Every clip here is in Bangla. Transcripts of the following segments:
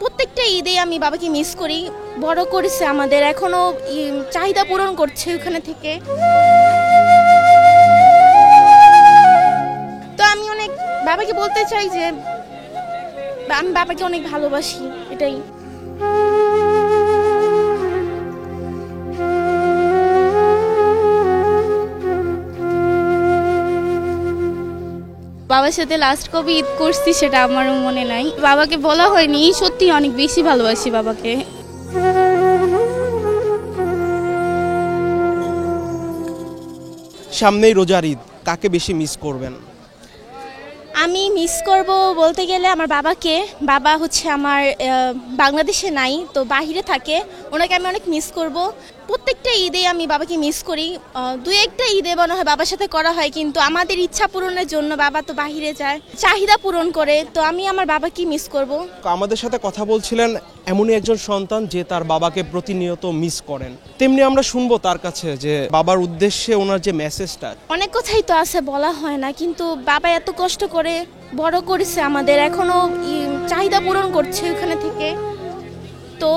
প্রত্যেকটা ঈদে আমি বাবাকে মিস করি। বড় করেছে আমাদের, এখনো চাহিদা পূরণ করছে ওখানে থেকে। তো আমি অনেক বাবাকে বলতে চাই যে আমি বাবাকে অনেক ভালোবাসি, এটাই। বাবার সাথে লাস্ট কবে ঈদ করছি সেটা আমারও মনে নাই, বাবাকে বলা হয়নি। সত্যি অনেক বেশি ভালোবাসি বাবাকে। সামনেই রোজার ঈদ, কাকে বেশি মিস করবেন? আমি মিস করব বলতে গেলে আমার বাবাকে। বাবা হচ্ছে আমার বাংলাদেশে নাই, তো বাহিরে থাকে। ওনাকে আমি অনেক মিস করব। প্রত্যেকটা ঈদে আমি বাবাকে মিস করি। দুই একটা ঈদে মনে হয় বাবার সাথে করা হয়, কিন্তু আমাদের ইচ্ছা পূরণের জন্য বাবা তো বাহিরে যায়, চাহিদা পূরণ করে। তো আমি আমার বাবাকে মিস করব। আমাদের সাথে কথা বলছিলেন এমনই একজন সন্তান যে তার বাবাকে প্রতিনিয়ত মিস করেন। তেমনি আমরা শুনবো তার কাছে যে বাবার উদ্দেশ্যে ওনার যে মেসেজটা। অনেক কথাই তো আছে, বলা হয় না, কিন্তু বাবা এত কষ্ট করে বড় করেছে আমাদের, এখনো চাহিদা পূরণ করছে ওখানে থেকে। তো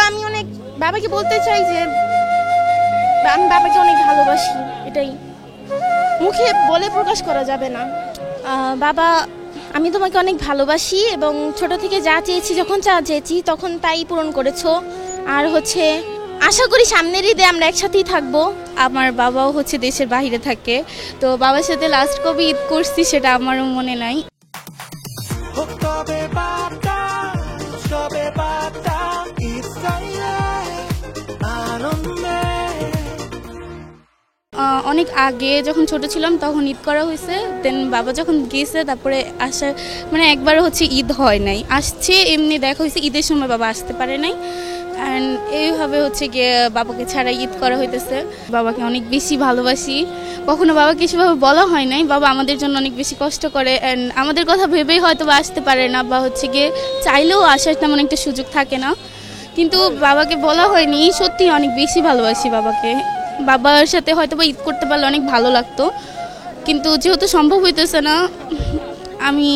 আমি অনেক বাবাকে বলতে চাই যে আমি বাবাকে অনেক ভালোবাসি, এটাই। মুখে বলে প্রকাশ করা যাবে না। বাবা, আমি তোমাকে অনেক ভালোবাসি এবং ছোট থেকে যা চেয়েছি, যখন যা চেয়েছি তখন তাই পূরণ করেছো। আর হচ্ছে আশা করি সামনের ঈদে আমরা একসাথেই থাকবো। আমার বাবাও হচ্ছে দেশের বাইরে থাকে, তো বাবার সাথে লাস্ট কবে ঈদ করছি সেটা আমারও মনে নাই। অনেক আগে যখন ছোট ছিলাম তখন ঈদ করা হয়েছে, দেন বাবা যখন গিয়েছে তারপরে আসা মানে একবার হচ্ছে ঈদ হয় নাই, আসছে এমনি দেখা হয়েছে, ঈদের সময় বাবা আসতে পারে নাই। অ্যান্ড এইভাবে হচ্ছে গিয়ে বাবাকে ছাড়া ঈদ করা হইতেছে। বাবাকে অনেক বেশি ভালোবাসি, কখনো বাবাকে সেভাবে বলা হয় নাই। বাবা আমাদের জন্য অনেক বেশি কষ্ট করে, অ্যান্ড আমাদের কথা ভেবেই হয়তো বা আসতে পারে না, বা হচ্ছে গিয়ে চাইলেও আসার তেমন একটা সুযোগ থাকে না। কিন্তু বাবাকে বলা হয়নি, সত্যি অনেক বেশি ভালোবাসি বাবাকে। বাবার সাথে হয়তো বা ঈদ করতে পারলে অনেক ভালো লাগতো, কিন্তু যেহেতু সম্ভব হইতেছে না, আমি